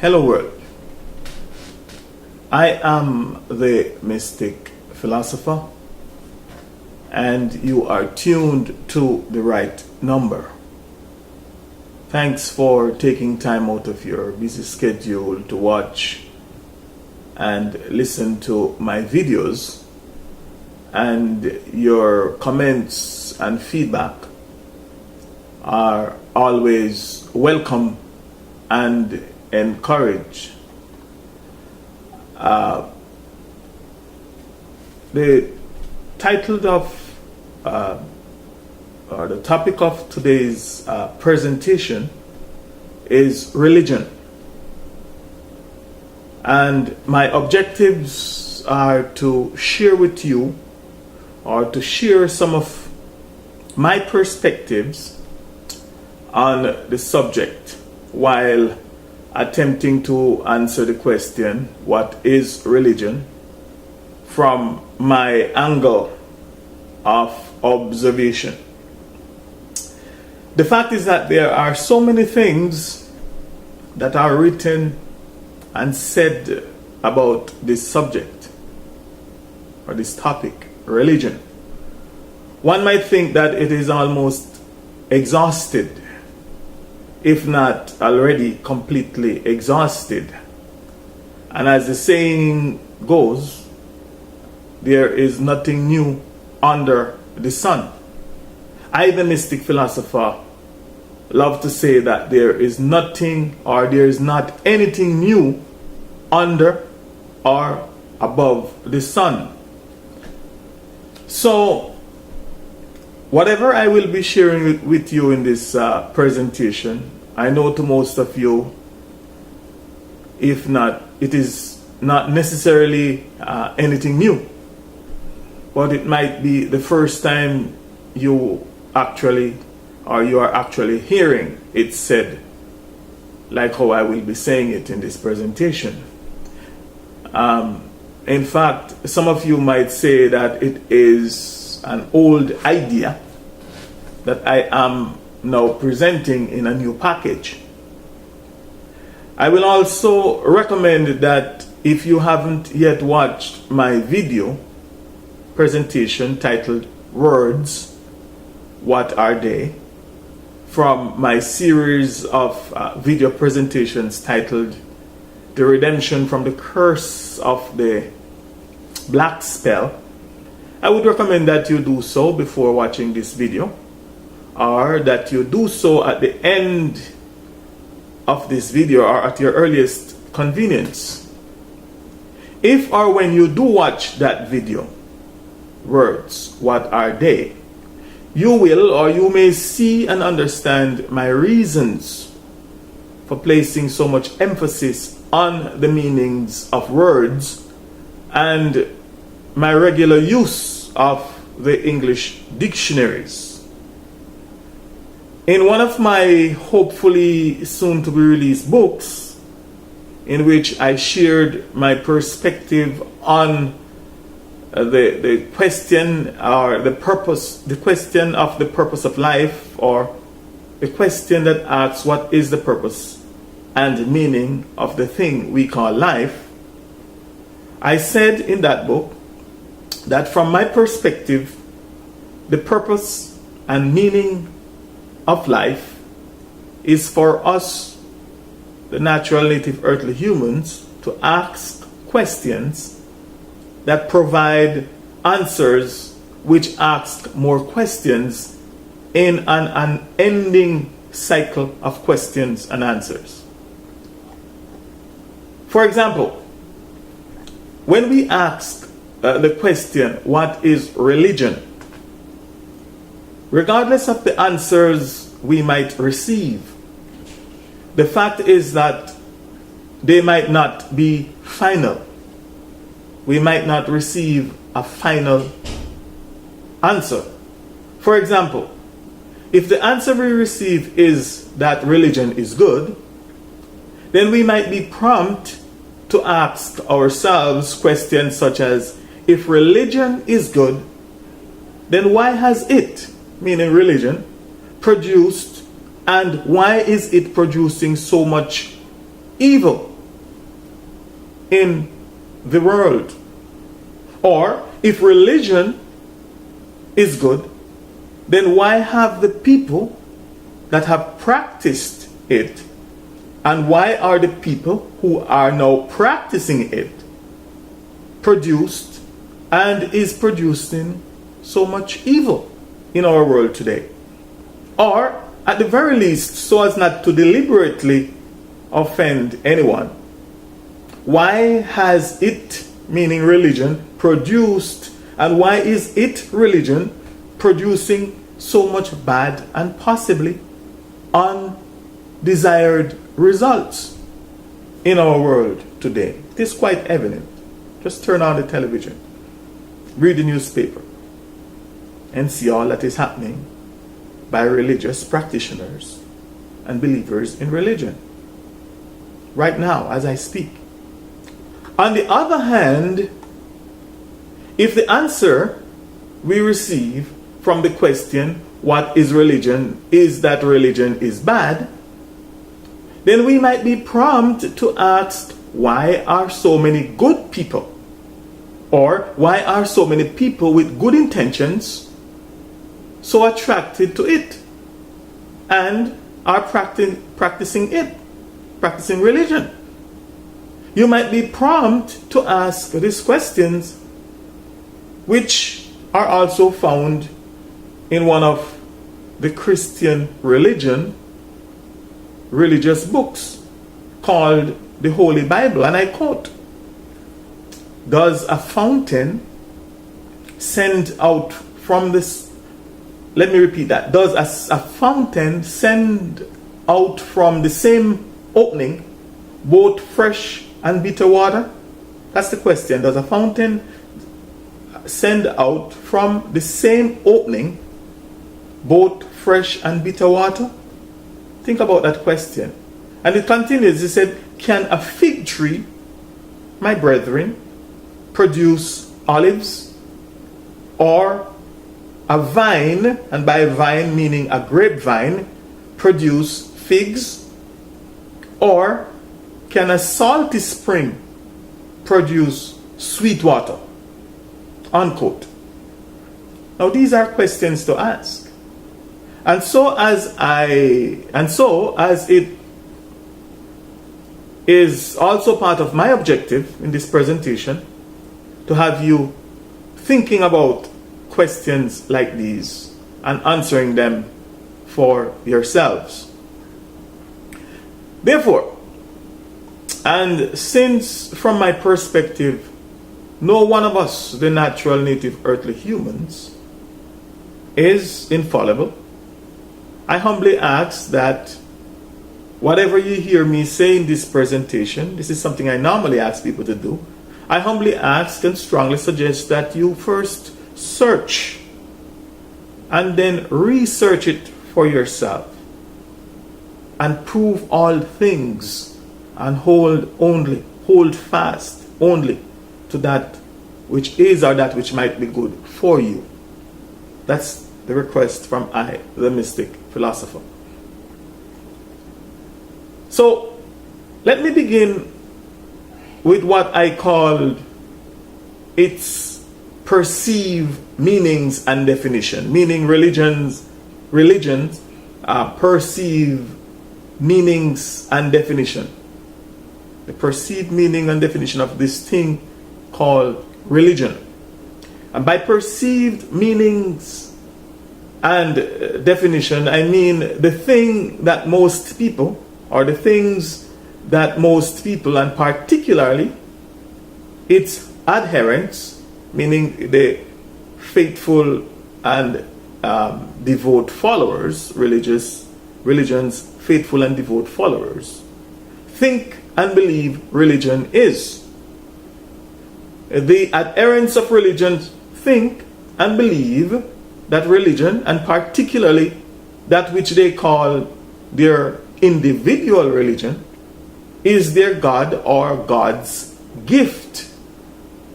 Hello world. I am the Mystic Philosopher, and you are tuned to the right number. Thanks for taking time out of your busy schedule to watch and listen to my videos, and your comments and feedback are always welcome and encouraged. The title of or the topic of today's presentation is religion, and my objectives are to share with you, or to share some of my perspectives on the subject, while attempting to answer the question, what is religion, from my angle of observation. The fact is that there are so many things that are written and said about this subject, or this topic, religion. One might think that it is almost exhausted, if not already completely exhausted. And as the saying goes, there is nothing new under the sun. I, the Mystic Philosopher, love to say that there is nothing, or there is not anything new under or above the sun. So, whatever I will be sharing with you in this presentation, I know to most of you, if not, it is not necessarily anything new, but it might be the first time you are actually hearing it said, like how I will be saying it in this presentation. In fact, some of you might say that it is an old idea that I am now presenting in a new package. I will also recommend that if you haven't yet watched my video presentation titled Words, What Are They?, from my series of video presentations titled The Redemption from the Curse of the Black Spell, I would recommend that you do so before watching this video, or that you do so at the end of this video, or at your earliest convenience. If or when you do watch that video, Words, What Are They?, you will, or you may see and understand my reasons for placing so much emphasis on the meanings of words and my regular use of the English dictionaries. In one of my hopefully soon to be released books, in which I shared my perspective on the question, or the question of the purpose of life, or the question that asks what is the purpose and meaning of the thing we call life, I said in that book that from my perspective, the purpose and meaning of life is for us, the natural native earthly humans, to ask questions that provide answers which ask more questions in an unending cycle of questions and answers. For example, when we ask the question, what is religion? Regardless of the answers we might receive, the fact is that they might not be final. We might not receive a final answer. For example, if the answer we receive is that religion is good, then we might be prompt to ask ourselves questions such as, if religion is good, then why has it, meaning religion, produced, and why is it producing so much evil? in the world? Or if religion is good, then why have the people that have practiced it, and why are the people who are now practicing it produced and is producing so much evil in our world today? Or at the very least, so as not to deliberately offend anyone, why has it, meaning religion, produced, and why is it, religion, producing so much bad and possibly undesired results in our world today? It is quite evident. Just turn on the television, read the newspaper, and see all that is happening by religious practitioners and believers in religion right now as I speak. On the other hand, if the answer we receive from the question, what is religion, is that religion is bad, then we might be prompt to ask, why are so many good people, or why are so many people with good intentions so attracted to it and are practicing religion? You might be prompt to ask these questions, which are also found in one of the Christian religious books called the Holy Bible. And I quote, does a fountain send out from this, let me repeat that, does a fountain send out from the same opening both fresh and bitter water? That's the question. Does a fountain send out from the same opening both fresh and bitter water? Think about that question. And it continues, it said, can a fig tree, my brethren, produce olives? Or a vine, and by vine meaning a grapevine, produce figs? Or can a salty spring produce sweet water? Unquote. Now these are questions to ask. And so as it is also part of my objective in this presentation, to have you thinking about questions like these and answering them for yourselves. Therefore, and since from my perspective, no one of us, the natural native earthly humans, is infallible, I humbly ask that whatever you hear me say in this presentation, this is something I normally ask people to do, I humbly ask and strongly suggest that you first search and then research it for yourself and prove all things and hold fast only to that which is or that which might be good for you. That's the request from I, the Mystic Philosopher. So let me begin with what I called its perceived meanings and definition, meaning religions perceive meanings and definition. The perceived meaning and definition of this thing called religion. And by perceived meanings and definition, I mean the thing that most people, or the things that most people, and particularly its adherents, meaning the faithful and devout followers, religion's faithful and devout followers, think and believe religion is. The adherents of religion think and believe that religion, and particularly that which they call their individual religion, is their God or God's gift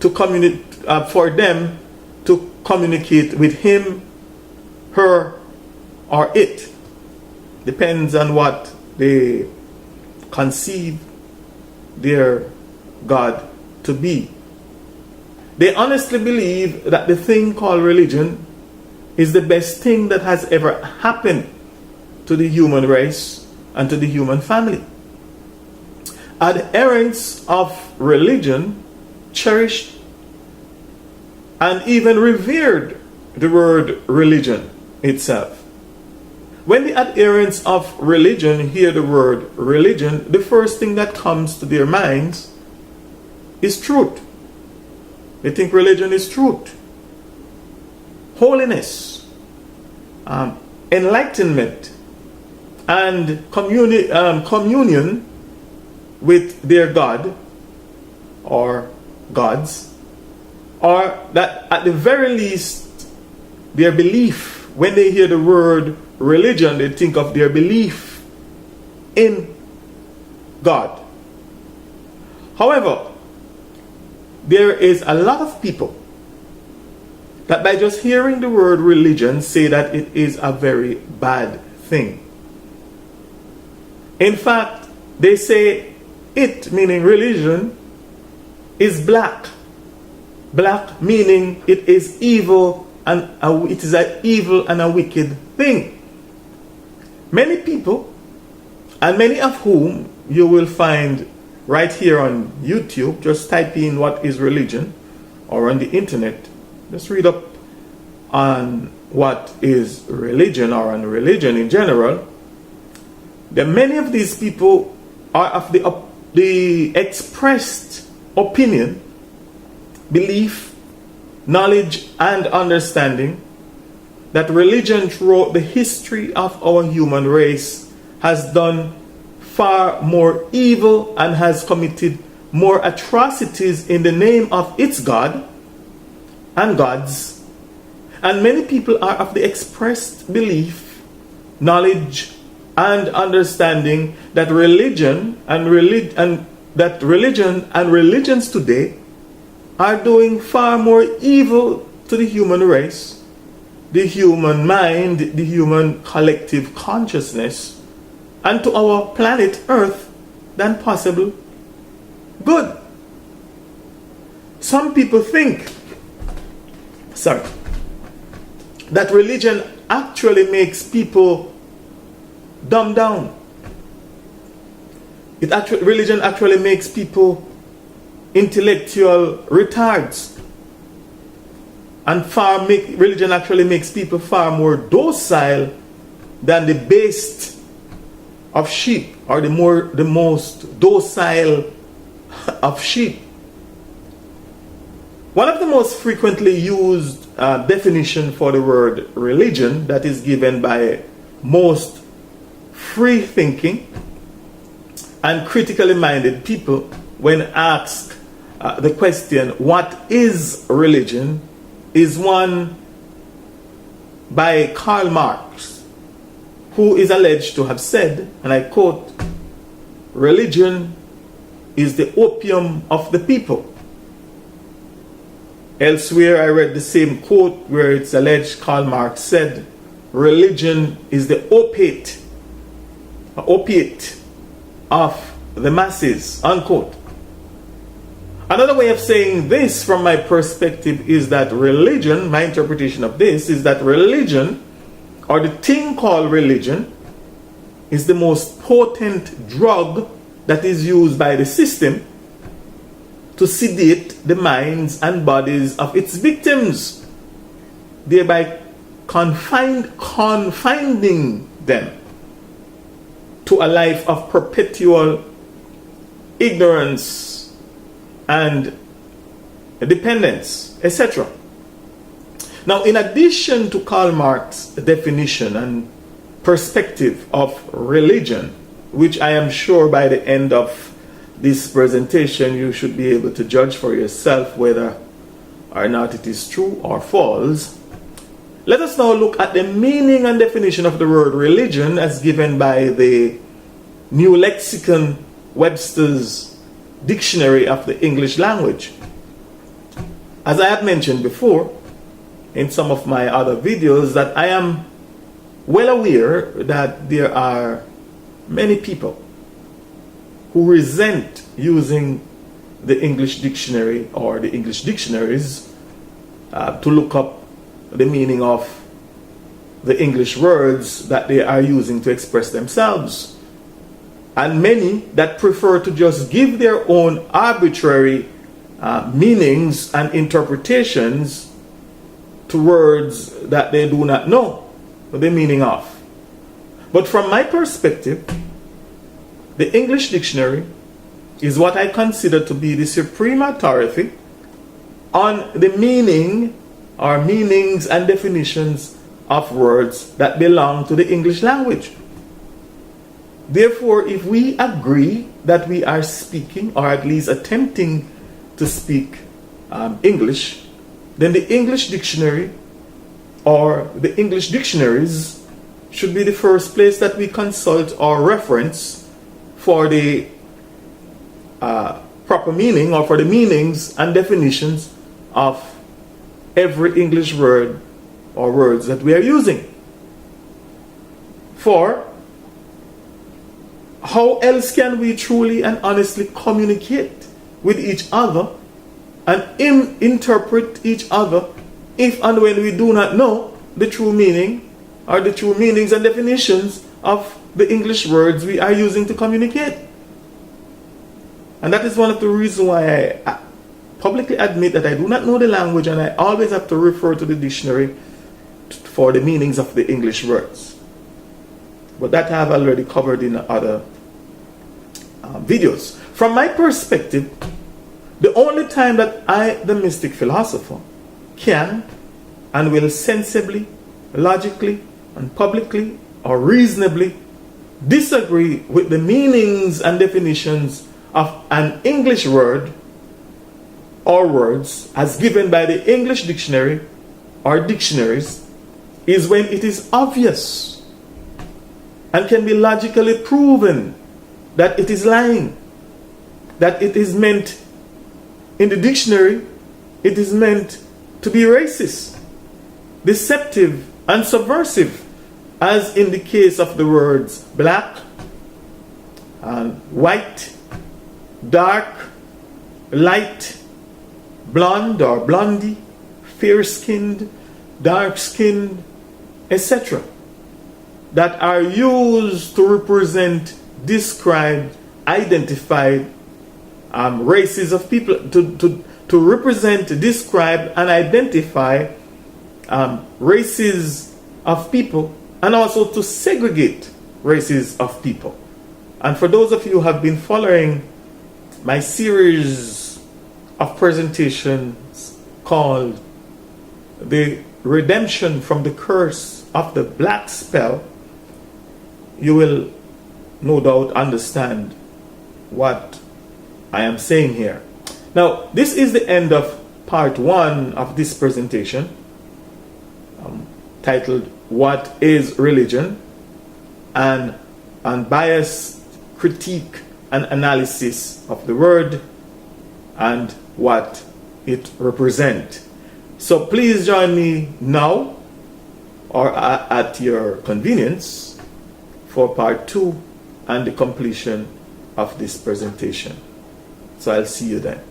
to for them to communicate with him, her, or it. Depends on what they conceive their God to be. They honestly believe that the thing called religion is the best thing that has ever happened to the human race and to the human family. Adherents of religion cherished and even revered the word religion itself. When the adherents of religion hear the word religion, the first thing that comes to their minds is truth. They think religion is truth, holiness, enlightenment, and communion with their God or gods, or that at the very least their belief, when they hear the word religion, they think of their belief in God. However, there is a lot of people that by just hearing the word religion say that it is a very bad thing. In fact, they say it, meaning religion, is black. Black meaning it is evil, and it is an evil and a wicked thing. Many people, and many of whom you will find right here on YouTube, just type in what is religion, or on the internet, just read up on what is religion or on religion in general. That many of these people are of the expressed opinion, belief, knowledge, and understanding that religion throughout the history of our human race has done far more evil and has committed more atrocities in the name of its God and gods. And many people are of the expressed belief, knowledge, and understanding that religion and religions today are doing far more evil to the human race, the human mind, the human collective consciousness, and to our planet Earth than possible good. Some people think, that religion actually makes people dumb down. Religion actually makes people intellectual retards, and religion actually makes people far more docile than the best of sheep, or the most docile of sheep. One of the most frequently used definition for the word religion that is given by most free-thinking and critically minded people when asked the question, what is religion, is one by Karl Marx, who is alleged to have said, and I quote, "Religion is the opium of the people." Elsewhere, I read the same quote where it's alleged Karl Marx said, "Religion is the opiate of the masses," unquote. Another way of saying this from my perspective is that religion, my interpretation of this is that religion, or the thing called religion, is the most potent drug that is used by the system to sedate the minds and bodies of its victims, thereby confining them to a life of perpetual ignorance and dependence, etc. Now, in addition to Karl Marx's definition and perspective of religion, which I am sure by the end of this presentation you should be able to judge for yourself whether or not it is true or false, let us now look at the meaning and definition of the word religion as given by the New Lexicon Webster's Dictionary of the English Language. As I have mentioned before in some of my other videos, that I am well aware that there are many people who resent using the English dictionary or the English dictionaries to look up the meaning of the English words that they are using to express themselves. And many that prefer to just give their own arbitrary meanings and interpretations to words that they do not know the meaning of. But from my perspective, the English dictionary is what I consider to be the supreme authority on the meaning or meanings and definitions of words that belong to the English language. Therefore, if we agree that we are speaking, or at least attempting to speak English, then the English dictionary or the English dictionaries should be the first place that we consult or reference for the proper meaning, or for the meanings and definitions of every English word or words that we are using. For how else can we truly and honestly communicate with each other and interpret each other if and when we do not know the true meaning or the true meanings and definitions of the English words we are using to communicate? And that is one of the reasons why I publicly admit that I do not know the language, and I always have to refer to the dictionary for the meanings of the English words. But that I have already covered in other videos. From my perspective, the only time that I, the Mystic Philosopher, can and will sensibly, logically, and publicly or reasonably disagree with the meanings and definitions of an English word or words as given by the English dictionary or dictionaries is when it is obvious and can be logically proven that it is lying, that it is meant in the dictionary, it is meant to be racist, deceptive, and subversive, as in the case of the words black and white, dark, light, blonde or blondie, fair-skinned, dark-skinned, etc., that are used to represent, describe, identify races of people, to represent, describe, and identify races of people, and also to segregate races of people. And for those of you who have been following my series of presentations called The Redemption from the Curse of the Black Spell, you will no doubt understand what I am saying here. Now, this is the end of part 1 of this presentation, titled What is Religion? An unbiased critique and analysis of the word and what it represents. So please join me now or at your convenience for part 2 and the completion of this presentation. So I'll see you then.